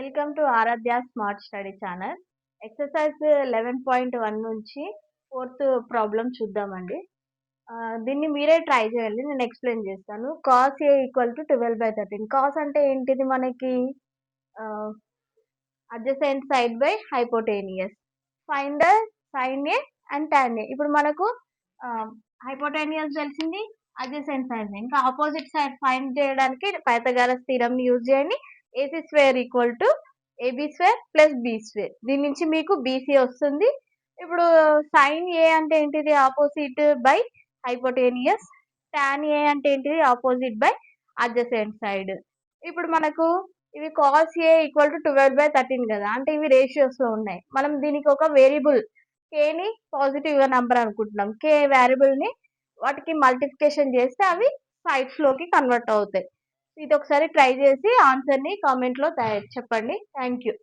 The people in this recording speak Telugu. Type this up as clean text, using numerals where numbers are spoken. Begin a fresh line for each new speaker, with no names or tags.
Welcome to Aradhya smart study channel. Exercise 11.1 నుంచి ఫోర్త్ ప్రాబ్లమ్ చూద్దామండి. దీన్ని మీరే ట్రై చేయాలి. నేను ఎక్స్‌ప్లెయిన్ చేస్తాను. Cos A = 12/13. కాస్ అంటే ఏంటిది మనకి? Ah, adjacent side by hypotenuse. Find the sine A and tan A. ఇప్పుడు మనకు ఆహ్, హైపోటేనియస్ తెలిసింది. అడ్జసెంట్ సైడ్ ఇంకా అపోజిట్ సైడ్ ఫైండ్ చేయడానికి పైథాగరస్ థీరమ్‌ని యూజ్ చేయండి. AC² = AB² + B². దీని నుంచి మీకు BC వస్తుంది. ఇప్పుడు సైన్ A అంటే ఏంటిది? Opposite by hypotenuse. Tan A అంటే ఏంటిది? Opposite by adjacent side. ఇప్పుడు మనకు ఇవి కాస్ A = 12/13 గదా! అంటే ఇవి రేషియోస్‌లో ఉన్నాయి. మనం దీనికి ఒక వేరియబుల్ Kని పాజిటివ్‌గా నంబర్ అనుకుంటున్నాం. K వేరియబుల్‌ని వాటికి మల్టిప్లికేషన్ చేస్తే అవి సైడ్స్‌లోకి కన్వర్ట్ అవుతాయి. ఇదొకసారి ట్రై చేసి ఆన్సర్‌ని కామెంట్‌లో చెప్పండి. Thank you.